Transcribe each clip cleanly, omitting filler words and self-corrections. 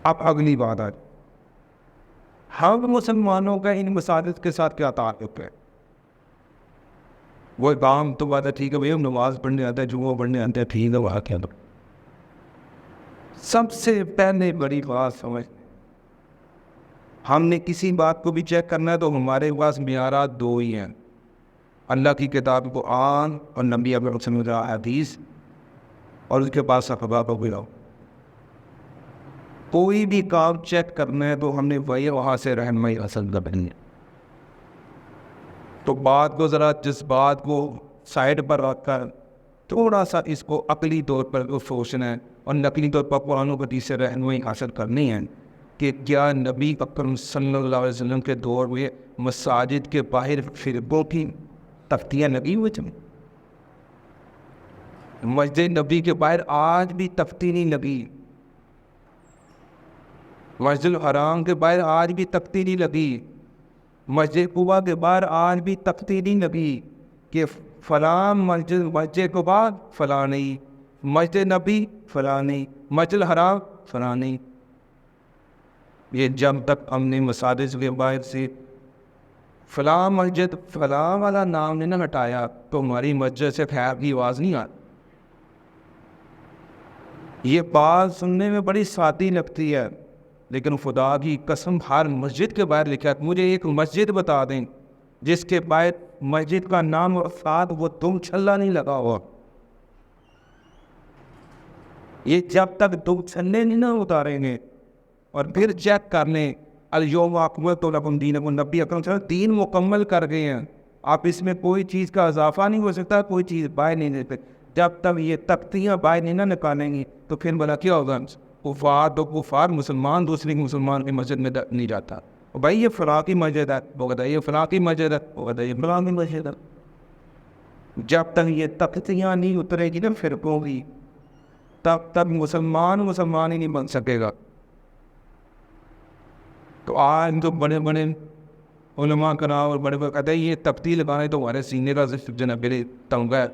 اب اگلی بات آج، ہم مسلمانوں کا ان مساجد کے ساتھ کیا تعلق ہے؟ وہ کام تو بات ہے ٹھیک ہے بھائی، ہم نماز پڑھنے آتے ہیں، جمعہ پڑھنے آتے ہیں، ٹھیک ہے، وہاں کیا دو. سب سے پہلے بڑی بات سمجھ، ہم نے کسی بات کو بھی چیک کرنا ہے تو ہمارے پاس معیارات دو ہی ہیں، اللہ کی کتاب قرآن اور نبی اکرم صلی اللہ علیہ وسلم حدیث، اور اس کے پاس صحابہ کو بلاؤ. کوئی بھی کام چیک کرنا ہے تو ہم نے وہاں سے رہنمائی حاصل کرنی ہے. تو بات کو ذرا، جس بات کو سائڈ پر رکھ کر تھوڑا سا اس کو عقلی طور پر سوچنا ہے اور نقلی طور پر قرآن و حدیث سے رہنمائی حاصل کرنی ہے کہ کیا نبی اکرم صلی اللہ علیہ وسلم کے دور میں مساجد کے باہر فرقوں کی تختیاں لگی ہوئی تھیں؟ مسجد نبی کے باہر آج بھی تختی نہیں لگی. مسجد الحرام کے باہر آج بھی تختی نہیں لگی. مسجد قباء کے باہر آج بھی تختی نہیں لگی کہ فلاں مسجد کے بعد فلاں نہیں، مسجد نبی فلاں نہیں، مسجد الحرام فلاں نہیں. یہ جب تک ہم نے مساجد کے باہر سے فلاں مسجد فلاں والا نام نے نہ ہٹایا تو ہماری مسجد سے خیر کی آواز نہیں آتی. یہ بات سننے میں بڑی سادی لگتی ہے، لیکن خدا کی قسم ہر مسجد کے باہر لکھا ہے. مجھے ایک مسجد بتا دیں جس کے باہر مسجد کا نام اور ساتھ وہ دم چھلا نہیں لگا ہوا. یہ جب تک دم چھلے نہیں نہ اتاریں گے اور پھر چیک کر لیں الیوم اکملت لکم دینکم، نبی اکرم صلی اللہ علیہ وسلم دین مکمل کر گئے ہیں، آپ اس میں کوئی چیز کا اضافہ نہیں ہو سکتا، کوئی چیز باہر نہیں دے سکتے. جب تک یہ تختیاں باہر نہیں نہ نکالیں گی تو پھر بلا کیا ہوگا؟ کفار مسلمان دوسری مسلمان کی مسجد میں نہیں جاتا. بھائی یہ فلاں کی مسجد ہے، وہ کہتا ہے یہ فلاں کی مسجد ہے، وہ کہتا ہے یہ فلاں کی مسجد ہے. جب تک یہ تختیاں نہیں اترے گی نا فرقوں کی، تب تک مسلمان ہی نہیں بن سکے گا. تو آج تو بڑے بڑے علماء کرام اور بڑے بڑے کہتے ہیں یہ تختی لگانے تو ہمارے سینے کا جو ہے میرے تنگا ہے.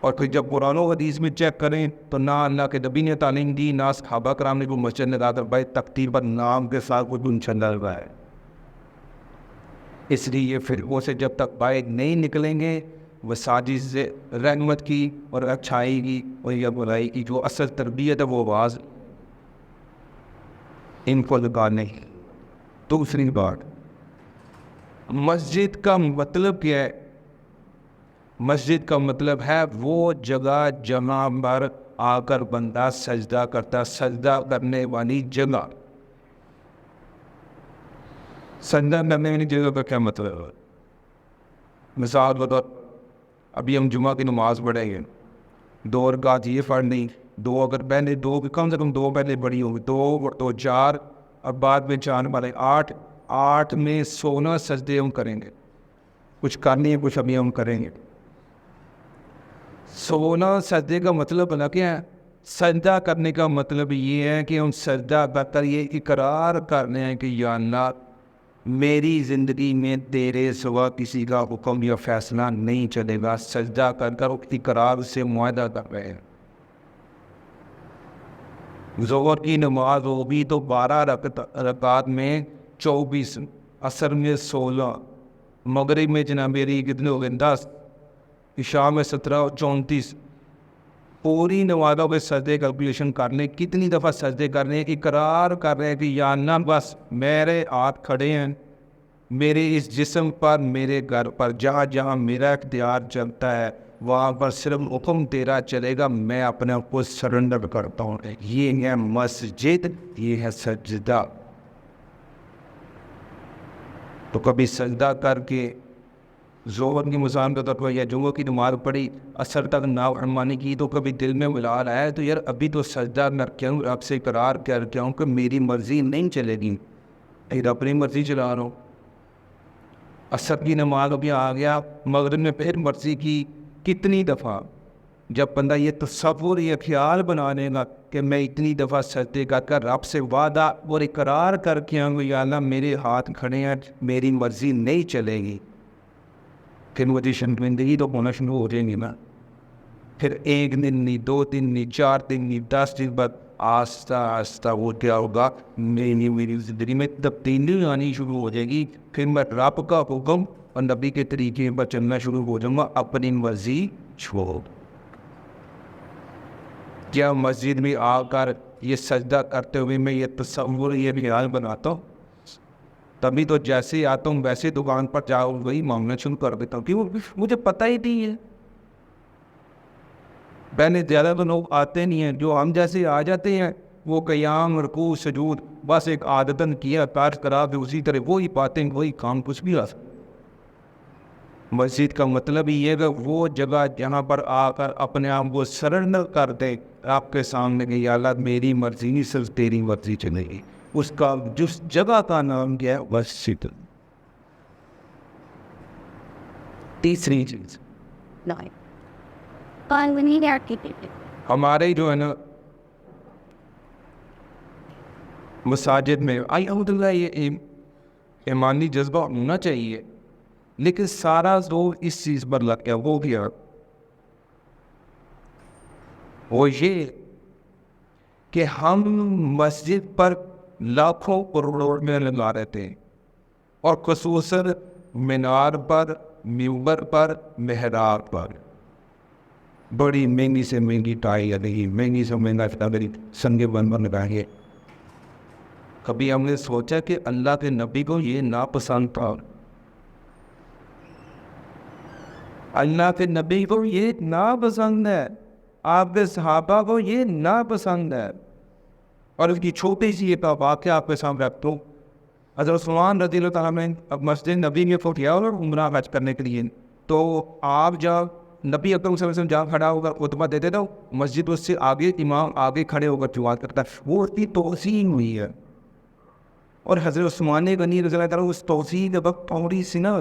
اور پھر جب قرآن و حدیث میں چیک کریں تو نہ اللہ کے نبی نے تعلیم دی، نہ صحابہ کرام نے کوئی مسجد لگا کر بھائی تختی پر نام کے ساتھ کوئی گنچھن لگا ہے. اس لیے فرقوں سے جب تک باہر نہیں نکلیں گے، مساجد سے رحمت کی اور اچھائی کی اور یا برائی کی جو اصل تربیت ہے وہ آواز ان کو لگانے. دوسری بات، مسجد کا مطلب کیا ہے؟ مسجد کا مطلب ہے وہ جگہ جہاں پر آ کر بندہ سجدہ کرتا، سجدہ کرنے والی جگہ. سجدہ کرنے والی جگہ کا کیا مطلب ہے؟ مثال بطور ابھی ہم جمعہ کی نماز پڑھیں گے، 2 رکعت یہ پڑھنی، 2 اگر پہلے 2 کم سے کم 2 پہلے بڑی ہوگی، 2 4 اور بعد میں 4 والے 8 میں 16 سجدے ہم کریں گے. کچھ کرنی ہے، کچھ ابھی ہم کریں گے. 16 سجدے کا مطلب بنا کیا ہے؟ سجدہ کرنے کا مطلب یہ ہے کہ ہم سجدہ کر کر یہ اقرار کرنے ہیں کہ یا اللہ میری زندگی میں تیرے سوا کسی کا حکم یا فیصلہ نہیں چلے گا. سجدہ کر کر اقرار سے معاہدہ کر رہے ہیں. ظہر کی نماز ہوگی تو 12 رکعات میں 24، عصر میں 16، مغرب میں جناب میری کتنے ہو گئے 10، عشاء میں 17 اور 34. پوری نمازوں کے سجدے کیلکولیشن کر لیں کتنی دفعہ سجدے کر رہے ہیں، اقرار کر رہے ہیں کہ یا اللہ بس میرے ہاتھ کھڑے ہیں، میرے اس جسم پر، میرے گھر پر، جہاں جہاں میرا اختیار چلتا ہے وہاں پر صرف حکم تیرا چلے گا، میں اپنے آپ کو سرنڈر کرتا ہوں. یہ ہے مسجد، یہ ہے سجدہ. تو کبھی سجدہ کر کے ظہر کی مسام کے طور پر یا جمعہ کی نماز پڑھی، اثر تک نافرمانی کی تو کبھی دل میں ملال آیا تو یار ابھی تو سجدہ کر کے ہوں، رب سے اقرار کر کے ہوں کہ میری مرضی نہیں چلے گی، پھر اپنی مرضی چلا رہا ہوں. عصر کی نماز ابھی آ گیا، مغرب میں پھر مرضی کی. کتنی دفعہ جب بندہ یہ تصور یہ خیال بنا لے گا کہ میں اتنی دفعہ سجدے کر کر رب سے وعدہ اور اقرار کر کے آؤں یا اللہ میرے ہاتھ کھڑے ہیں، میری مرضی نہیں چلے گی، پھر مجھے شرمندگی تو ہونا شروع ہو جائیں گی نا. پھر 1 دن نہیں، 2 دن نہیں، 4 دن نہیں، 10 دن بعد آہستہ آہستہ وہ کیا ہوگا، میری زندگی میں تبدیلی آنی شروع ہو جائے گی. پھر میں رب کا حکم اور نبی کے طریقے پر چلنا شروع ہو جاؤں گا، اپنی مرضی چھوڑ. کیا مسجد میں آ کر یہ سجدہ کرتے ہوئے میں یہ تصور، یہ خیال بناتا ہوں؟ تبھی تو جیسے ہی آتا ہوں ویسے دکان پر جاؤ وہی مانگنا شروع کر دیتا ہوں، کیونکہ مجھے پتہ ہی نہیں ہے. پہلے زیادہ تو لوگ آتے نہیں ہیں، جو ہم جیسے آ جاتے ہیں وہ قیام، رکوع، سجود بس ایک عادتاً کیا کار کرا پھر اسی طرح وہی باتیں وہی کام، کچھ بھی آ سکتا. مسجد کا مطلب یہ ہے کہ وہ جگہ جہاں پر آ کر اپنے آپ کو سرنڈر کر دے آپ کے سامنے کہ یا اللہ میری مرضی نہیں صرف تیری مرضی چلے گی. اس کا جس جگہ کا نام کیا ہے مسجد. تیسری چیز ہمارے جو ہے نا مساجد میں الحمدللہ یہ ایمانی جذبہ ہونا چاہیے، لیکن سارا زور اس چیز پر لگ گیا. وہ کیا؟ وہ یہ کہ ہم مسجد پر لاکھوں کروڑوں میں لگا رہے تھے، اور خصوصاً مینار پر، ممبر پر، محراب پر بڑی مہنگی سے مہنگی ٹائی لگی، مہنگی سے مہنگا میری سنگے بن بن لگائیں گے. کبھی ہم نے سوچا کہ اللہ کے نبی کو یہ ناپسند تھا؟ اللہ کے نبی کو یہ ناپسند ہے، آپ کے صحابہ کو یہ ناپسند ہے. اور اس کی چھوٹی سی ایک واقعہ آپ کے سامنے رکھتا ہوں. حضرت عثمان رضی اللہ تعالیٰ نے اب مسجد نبی میں پھوٹیا اور عمرہ حج کرنے کے لیے، تو آپ جب نبی اکرم صلی اللہ علیہ وسلم جہاں کھڑا ہوگا خطبہ دیتے تو مسجد اس سے آگے امام آگے کھڑے ہو کر جماعت کرتا ہے. وہ اس کی توسیع ہوئی ہے، اور حضرت عثمان غنی رضی اللہ تعالیٰ اس توسیع کے وقت تھوڑی سی نا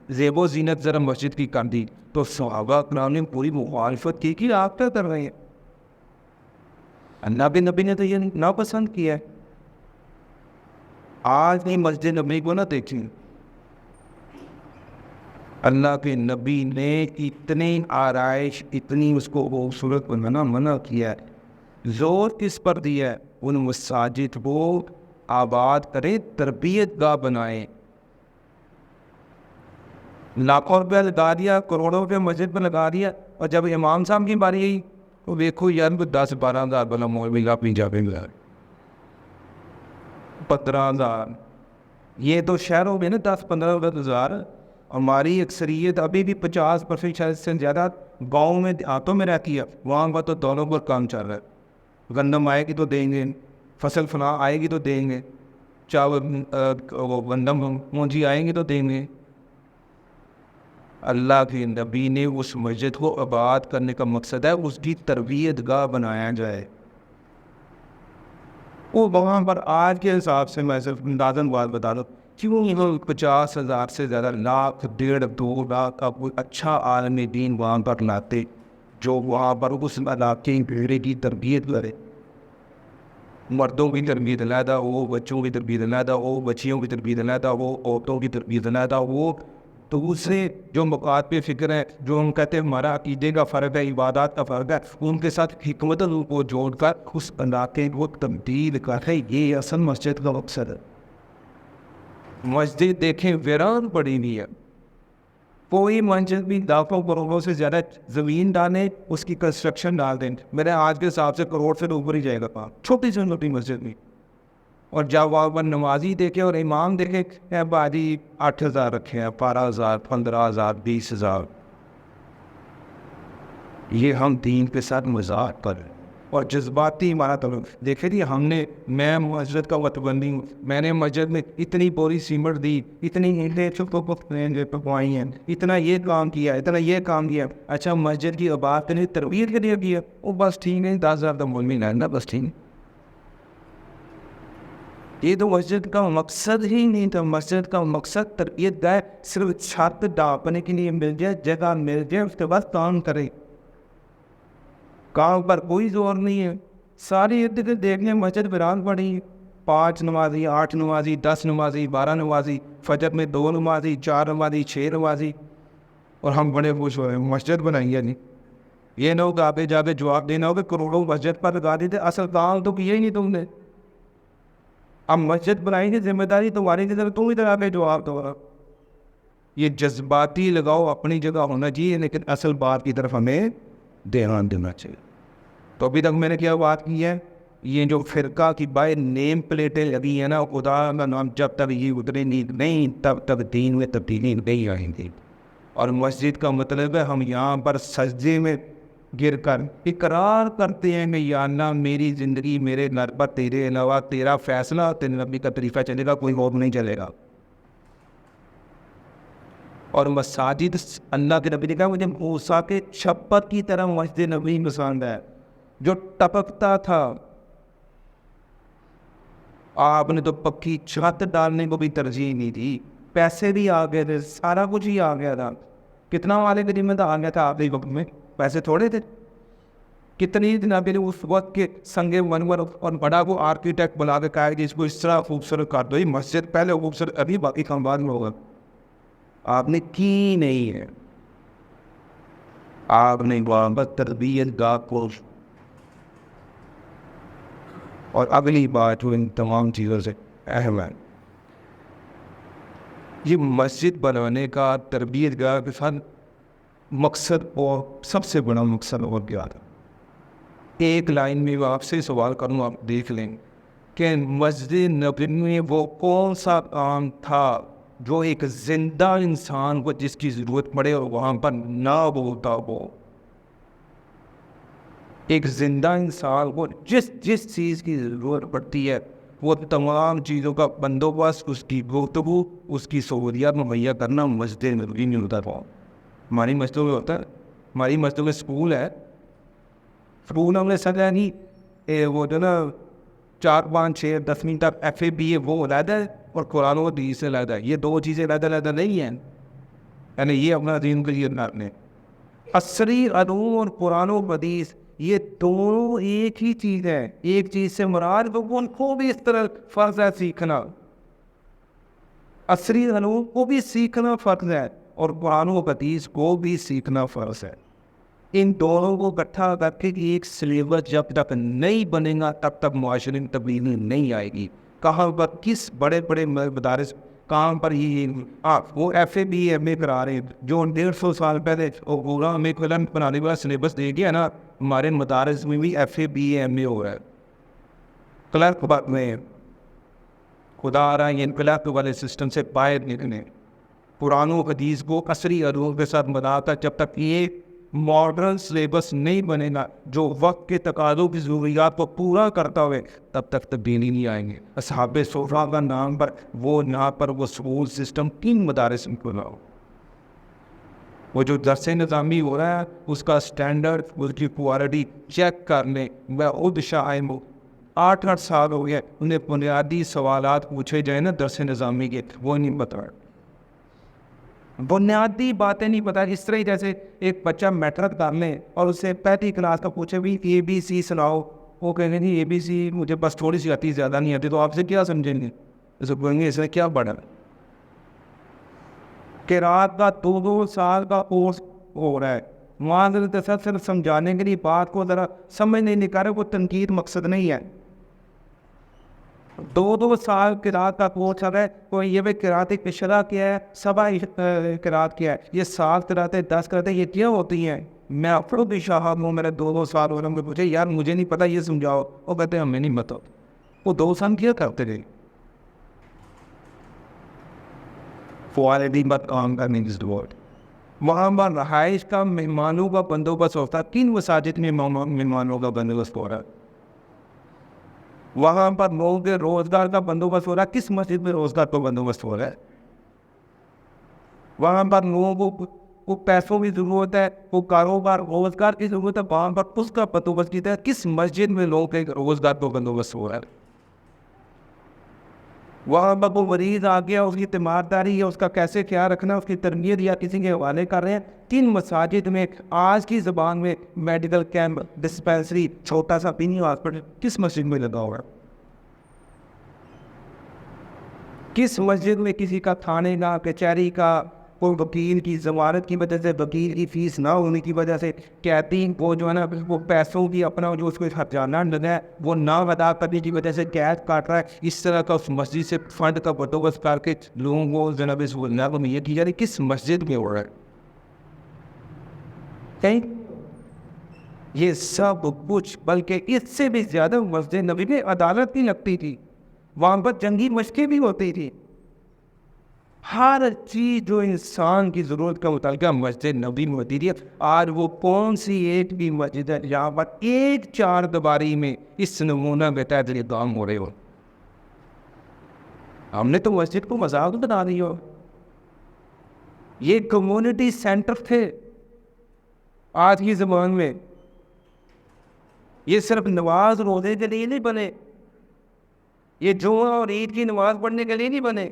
زیب و زینت ذرا مسجد کی کر دی تو صحابہ کرام نے پوری مخالفت کی کہ آپ کیا کر رہے ہیں. اللہ کے نبی نے تو یہ ناپسند کیا ہے. آج نہیں مسجد نبی کو نہ دیکھیں، اللہ کے نبی نے اتنی آرائش، اتنی اس کو خوبصورت بنانا منع کیا ہے. زور کس پر دیا ہے؟ ان مساجد کو آباد کریں، تربیت گاہ بنائیں. لاکھوں روپیہ لگا دیا، کروڑوں روپیہ مسجد پر لگا دیا، اور جب امام صاحب کی باری آئی تو دیکھو یار 10-12 ہزار بلا مولوی اپنی جگہ میں 15,000. یہ تو شہروں میں نا 10-15 ہزار. ہماری اکثریت ابھی بھی 50% شاید سے زیادہ گاؤں میں دیہاتوں میں رہتی ہے، وہاں کا تو دونوں پر کام چل رہا ہے. گندم آئے گی تو دیں گے، فصل فلاں آئے گی تو دیں گے، چاول گندم مونجی آئیں گی تو دیں گے. اللہ کے نبی نے اس مسجد کو آباد کرنے کا مقصد ہے اس کی تربیت گاہ بنایا جائے. وہ وہاں پر آج کے حساب سے میں صرف اندازاً بات بتا دوں کیوں 50,000 سے زیادہ، لاکھ 1.5-2 لاکھ کا کوئی اچھا عالم دین وہاں پر لاتے جو وہاں پر اس علاقے بھیڑے کی تربیت کرے. مردوں کی تربیت علیحدہ ہو، بچوں کی تربیت علیحدہ ہو، بچیوں کی تربیت علیحدہ ہو، عورتوں کی تربیت علیحدہ ہو. تو اسے جو مقاد پہ فکر ہے، جو ہم کہتے ہیں ہمارا عقیدے کا فرق ہے، عبادات کا فرق ہے، ان کے ساتھ حکمت کو جوڑ کر اس علاقے کو تبدیل کرے. یہ اصل مسجد کا مقصد ہے. مسجد دیکھیں ویران پڑی ہوئی ہے، کوئی مسجد بھی لاکھوں کروڑوں سے زیادہ زمین ڈالیں، اس کی کنسٹرکشن ڈال دیں، میرے آج کے حساب سے کروڑ سے اوپر ہی جائے گا کام چھوٹی سے چھوٹی مسجد میں. اور جب وہاں پر نمازی دیکھے اور امام دیکھے بازی 8,000 رکھے ہیں، 12,000، 15,000، 20,000. یہ ہم دین کے ساتھ مذاق کر رہے ہیں اور جذباتی ہمارا تعلق. دیکھے جی میں مسجد کا متبنی ہوں، میں نے مسجد میں اتنی بوری سیمنٹ دی، اتنی اینٹیں پکوائی ہیں، اتنا یہ کام کیا، اتنا یہ کام کیا. اچھا مسجد کی آباد کرنے تربیت کے لیے کیا، وہ بس ٹھیک ہے 10,000 کا مول میں لینا بس ٹھیک ہے. یہ تو مسجد کا مقصد ہی نہیں تھا. مسجد کا مقصد تربیت گاہ، صرف چھت ڈھانپنے کے لیے مل جائے، جگہ مل جائے، اس کے بعد کام کرے. کام پر کوئی زور نہیں ہے. ساری ارد گرد دیکھنے مسجد ویران پڑی، 5 نمازی، 8 نمازی، 10 نمازی، 12 نمازی، فجر میں 2 نمازی، 4 نمازی، 6 نمازی، اور ہم بڑے خوش ہوئے مسجد بنائی ہے. نہیں یہ نہ ہو کہ آگے جا کے جواب دینا ہو کہ کروڑوں مسجد پر لگا دیتے، اصل کام تو کیا ہی نہیں تم نے. اب مسجد بنائی کی ذمہ داری تمہاری کی طرف، تم ہی طرح کے جواب دو. یہ جذباتی لگاؤ اپنی جگہ ہونا چاہیے، لیکن اصل بات کی طرف ہمیں دھیان دینا چاہیے. تو ابھی تک میں نے کیا بات کی ہے، یہ جو فرقہ کی بائی نیم پلیٹیں لگی ہیں نا، خدا کا نام جب تک یہ اترے نہیں تب تک دین میں تبدیلی نہیں آئیں گی. اور مسجد کا مطلب ہے ہم یہاں پر سجدے میں گر کر اقرار کرتے ہیں کہ یا اللہ میری زندگی میرے گھر پر تیرے علاوہ تیرا فیصلہ تیرے نبی کا طریقہ چلے گا، کوئی اور نہیں چلے گا. اور مساجد اللہ کے نبی نے کہا مجھے موسیٰ کے چھپر کی طرح مسجد نبی پسند ہے جو ٹپکتا تھا. آپ نے تو پکی چھت ڈالنے کو بھی ترجیح نہیں دی، پیسے بھی آ گئے تھے، سارا کچھ ہی آ گیا تھا. کتنا والے کے ذمہ آ گیا تھا آپ کے وقت میں، پیسے تھوڑے تھے. کتنی دن ابھی اس وقت کے سنگ منور اور بڑا کو آرکیٹیکٹ بلا کے کہا کہ اس کو اس طرح خوبصورت کر دو، یہ مسجد پہلے خوبصورت ابھی باقی کام بعد میں ہوگا. آپ نے کی نہیں ہے، آپ نے محبت تربیت گاہ کو. اور اگلی بات جو ان تمام چیزوں سے اہم ہے، یہ مسجد بنانے کا تربیت گاہ کے ساتھ مقصد اور سب سے بڑا مقصد اور کیا تھا. ایک لائن میں آپ سے سوال کروں، آپ دیکھ لیں کہ مسجد نبوی میں وہ کون سا کام تھا جو ایک زندہ انسان کو جس کی ضرورت پڑے اور وہاں پر نہ ہوتا ہو. ایک زندہ انسان کو جس چیز کی ضرورت پڑتی ہے وہ تمام چیزوں کا بندوبست، اس کی گفتگو، اس کی سہولیات مہیا کرنا مسجد نبوی میں ہوتا تھا. ہماری مسجدوں میں ہوتا ہے، ہماری مسجدوں میں اسکول ہے، اسکول ہم نے سجا نہیں، وہ جو نا 4 5 6 10ویں تک FABA وہ علیحدہ ہے اور قرآن و حدیث سے علیحدہ ہے. یہ دو چیزیں علیحدہ نہیں ہیں، یعنی یہ اپنا دین کے لیے کرنے. عصری علوم اور قرآن و حدیث یہ دونوں ایک ہی چیز ہے. ایک چیز سے مراد ان کو بھی اس طرح فرض ہے سیکھنا، عصری علوم کو بھی سیکھنا فرض ہے اور قرآن و حدیث کو بھی سیکھنا فرض ہے. ان دونوں کو اکٹھا کر کے ایک سلیبس جب تک نہیں بنے گا تب تک معاشرے میں تبدیلی نہیں آئے گی. کہاں پر کس بڑے بڑے مدارس کہاں پر ہی وہ FABA MA کرا رہے ہیں جو 150 سال پہلے وہ پورا ہمیں قلم بنانے والا سلیبس دے گیا نا. ہمارے مدارس میں بھی FABA MA ہو رہا ہے. کلرک بات میں خدا آ رہا ہے یہ کلرک والے سسٹم سے باہر نکلنے، قرآن و حدیث کو عصری علوم کے ساتھ بناتا. جب تک یہ ماڈرن سلیبس نہیں بنے گا جو وقت کے تقاضوں کی ضروریات کو پورا کرتا ہوئے تب تک تبدیلی نہیں آئیں گے. اصحاب صفا کا نام پر وہ یہاں پر وہ سکول سسٹم 3 مدارس میں کھلا ہو. وہ جو درس نظامی ہو رہا ہے اس کا سٹینڈرڈ، اس کی کوالٹی چیک کرنے میں خود شائم ہوں. 8 سال ہو گئے انہیں بنیادی سوالات پوچھے جائیں نا درس نظامی کے، وہ نہیں بتا، بنیادی باتیں نہیں پتا. اس طرح جیسے ایک بچہ میٹرک کر لیں اور اسے پہلی کلاس کا پوچھے بھی ABC سناؤ، وہ کہیں گے نہیں ABC مجھے بس تھوڑی سی آتی، زیادہ نہیں آتی. تو آپ سے کیا سمجھیں گے؟ اسے کہیں گے اس نے کیا پڑھا. قرات کا 2 سال کا کورس ہو رہا ہے، معذرت صرف سمجھانے کے لیے بات کو ذرا سمجھ نہیں نکال رہے، کوئی تنقید مقصد نہیں ہے. 2 سال قرات کا کورس ہے، کوئی یہ بھی قرات کی شرح کیا ہے، 7 قرات کیا ہے، یہ 7 قراتیں 10 قراتیں یہ کیا ہوتی ہیں. میں اپنوں بھی شاہد ہوں، میرے 2 سال ہو رہے ہیں، پوچھے یار مجھے نہیں پتا یہ سمجھاؤ، وہ کہتے ہیں ہمیں نہیں پتا. وہ 2 سال کیا کرتے رہے. بات کام کرنے کی ضرورت. وہاں پر رہائش کا مہمانوں کا بندوبست ہوتا ہے. 3 مساجد میں مہمانوں کا بندوبست ہو رہا ہے. وہاں پر لوگوں کے روزگار کا بندوبست ہو رہا ہے. کس مسجد میں روزگار کا بندوبست ہو رہا ہے؟ وہاں پر لوگوں کو پیسوں کی ضرورت ہے، وہ کاروبار روزگار کی ضرورت ہے، وہاں پر اس کا بندوبست کیا ہے. کس مسجد میں لوگوں کے روزگار کا بندوبست ہو رہا ہے؟ وہاں پر وہ مریض آ گیا، اس کی تیمارداری ہے، اس کا کیسے خیال رکھنا، اس کی تربیت یا کسی کے حوالے کر رہے ہیں. 3 مساجد میں آج کی زبان میں میڈیکل کیمپ، ڈسپینسری، چھوٹا سا پینی ہاسپٹل کس مسجد میں لگا ہوا ہے؟ کس مسجد میں کسی کا تھانے کا، کچہری کا، کوئی وکیل کی ضمانت کی وجہ سے، وکیل کی فیس نہ ہونے کی وجہ سے قیدی وہ جو ہے نا وہ پیسوں کی اپنا جو اس کو خرچانہ لگا ہے وہ نہ ادا کرنے کی وجہ سے قید کاٹ رہا ہے، اس طرح کا اس مسجد سے فنڈ کا بندوبست کر کے لوگوں کو جناب اس کو مہیا کی جا رہی، کس مسجد میں ہو رہا ہے؟ کہیں یہ سب کچھ، بلکہ اس سے بھی زیادہ مسجد نبی میں عدالت بھی لگتی تھی، وہاں پر جنگی مشقیں بھی ہوتی تھی، ہر چیز جو انسان کی ضرورت کا متعلقہ مسجد نبی میں ہوتی تھی۔ آج وہ کون سی ایک بھی مسجد ہے جہاں پر ایک چار دیواری میں اس نمونہ کے تحت یہ کام ہو رہے ہو؟ ہم نے تو مسجد کو مذاق بنا دی ہو، یہ کمیونٹی سینٹر تھے آج کی زبان میں، یہ صرف نماز روزے کے لیے نہیں بنے، یہ جمعہ اور عید کی نماز پڑھنے کے لیے نہیں بنے،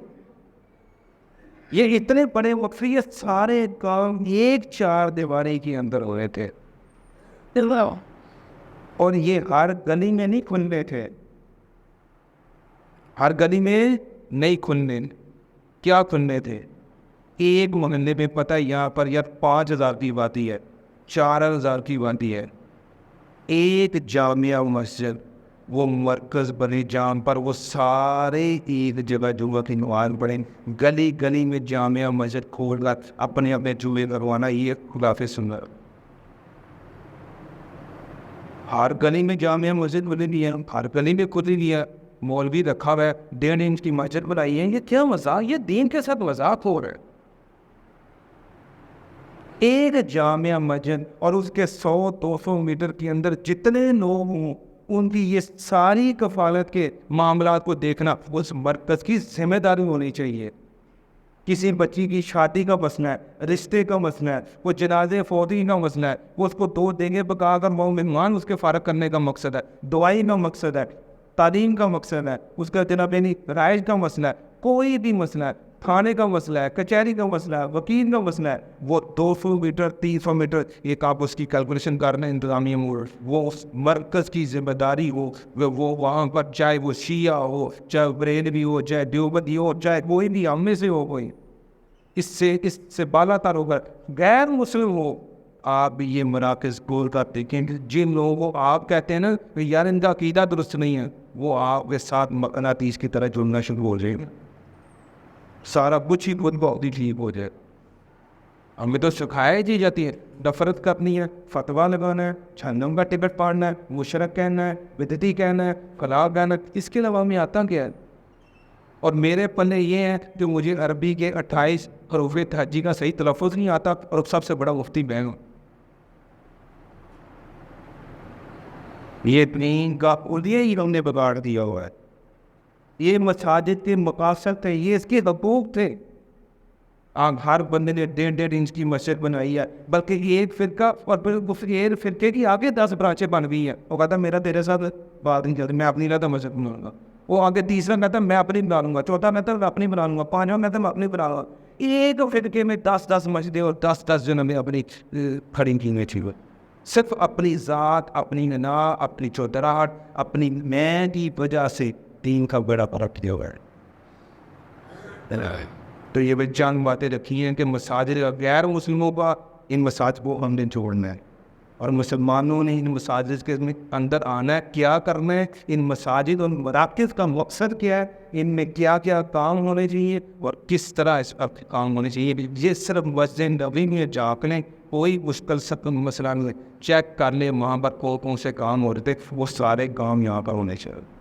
یہ اتنے بڑے وقفے، یہ سارے کام ایک چار دیواری کے اندر ہو رہے تھے، اور یہ ہر گلی میں نہیں کھلنے تھے، ہر گلی میں نہیں کھلنے، کیا کھلنے تھے؟ ایک محلے میں پتہ یہاں پر یار 5,000 کی آبادی ہے، 4,000 کی آبادی ہے، ایک جامعہ مسجد وہ مرکز بنے جہاں پر وہ سارے ایک جگہ جمعہ کی نماز پڑھیں، گلی گلی میں جامعہ مسجد کھول کر اپنے اپنے جمعے کروانا، یہ خلاف سنت۔ ہر گلی میں جامعہ مسجد بنے بھی ہے، ہر گلی میں کھلی بھی ہے، مولوی رکھا ہوا ہے، 1.5 انچ کی مسجد بنائی ہے، یہ کیا مذاق؟ یہ دین کے ساتھ مذاق ہو رہا ہے۔ ایک جامعہ مسجد اور اس کے 100-200 میٹر کے اندر جتنے لوگ ہوں ان کی یہ ساری کفالت کے معاملات کو دیکھنا اس مرکز کی ذمہ داری ہونی چاہیے۔ کسی بچی کی شادی کا مسئلہ ہے، رشتے کا مسئلہ ہے، وہ جنازے فوتی کا مسئلہ ہے، وہ اس کو 2 دیگے پکا کر وہ مہمان اس کے فارغ کرنے کا مقصد ہے، دعائی کا مقصد ہے، تعلیم کا مقصد ہے، اس کا جناب رائج کا مسئلہ ہے، کوئی بھی مسئلہ ہے، تھانے کا مسئلہ ہے، کچہری کا مسئلہ ہے، وکیل کا مسئلہ ہے، وہ 200 میٹر 300 میٹر ایک آپ اس کی کیلکولیشن کرنا انتظامیہ میں، وہ اس مرکز کی ذمہ داری ہو، وہ وہاں پر چاہے وہ شیعہ ہو، چاہے بریلوی ہو، چاہے دیوبندی ہو، چاہے کوئی بھی ہم میں سے ہو، کوئی اس سے بالا تر ہو کر غیر مسلم ہو، آپ بھی یہ مراکز گول کر دیکھیں کہ جن لوگوں کو آپ کہتے ہیں نا کہ یار ان کا عقیدہ درست نہیں ہے، وہ آپ کے ساتھ مقناطیس کی طرح جڑنا شروع ہو جائے، سارا کچھ ہی خود بہت ہی ٹھیک ہو جائے۔ ہمیں تو سکھائی دی جاتی ہے، نفرت کرنی ہے، فتویٰ لگانا ہے، جہنم کا ٹکٹ پاڑنا ہے، مشرک کہنا ہے، بدعتی کہنا ہے، فلاں کہنا ہے، اس کے علاوہ ہمیں آتا کیا ہے؟ اور میرے پلے یہ ہے کہ مجھے عربی کے 28 حروف تہجی کا صحیح تلفظ نہیں آتا اور سب سے بڑا مفتی میں ہوں۔ یہ دین کا الیہ ہی ہم نے بگاڑ دیا ہوا ہے، یہ مساجد کے مقاصد تھے، یہ اس کے حقوق تھے۔ ہر بندے نے 1.5 انچ کی مسجد بنائی ہے، بلکہ ایک فرقہ اور پھر اس ایک فرقے کی آگے 10 برانچیں بن گئی ہیں، وہ کہتا میرا تیرے ساتھ بات نہیں چلتی، میں اپنی رہتا مسجد بناؤں گا، وہ آگے تیسرا کہتا میں اپنی بنا لوں گا، چوتھا کہتا میں اپنی بنا لوں گا، پانچواں کہتا میں اپنی بنا لوں گا۔ ایک فرقے میں 10 مسجدیں اور 10 جنوں میں اپنی کھڑی کی ہوئی تھی، صرف اپنی ذات، اپنی ننا، اپنی چودراہٹ، اپنی میں کی وجہ سے دین کا بڑا فرق کیا ہوا ہے۔ تو یہ بھی چند باتیں رکھی ہیں کہ مساجد غیر مسلموں کا ان مساجد کو ہم نے چھوڑنا ہے، اور مسلمانوں نے ان مساجد کے اندر آنا ہے، کیا کرنا ہے، ان مساجد اور مراکز کا مقصد کیا ہے، ان میں کیا کیا کام ہونے چاہیے اور کس طرح اس پر کام ہونے چاہیے۔ یہ صرف مسجد نبوی میں جا لیں، کوئی مشکل سخت مسئلہ نہیں، چیک کر لیں وہاں پر کون سے کام ہو رہے تھے، وہ سارے کام یہاں پر ہونے چاہیے۔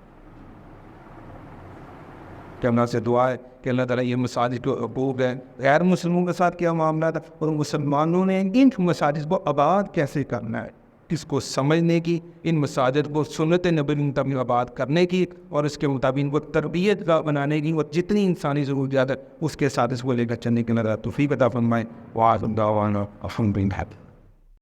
کہ اللہ سے دعا ہے کہ اللہ تعالیٰ یہ مساجد کو حقوق ہے، غیر مسلموں کے ساتھ کیا معاملہ تھا، اور مسلمانوں نے ان مساجد کو آباد کیسے کرنا ہے، اس کو سمجھنے کی، ان مساجد کو سنت نبی کے مطابق آباد کرنے کی، اور اس کے مطابق وہ تربیت کا بنانے کی، اور جتنی انسانی ضروریات ہے اس کے ساتھ اس کو لے کر چلنے کے لیے توفیق عطا فرمائے۔ وآخر دعوانا الحمد للہ۔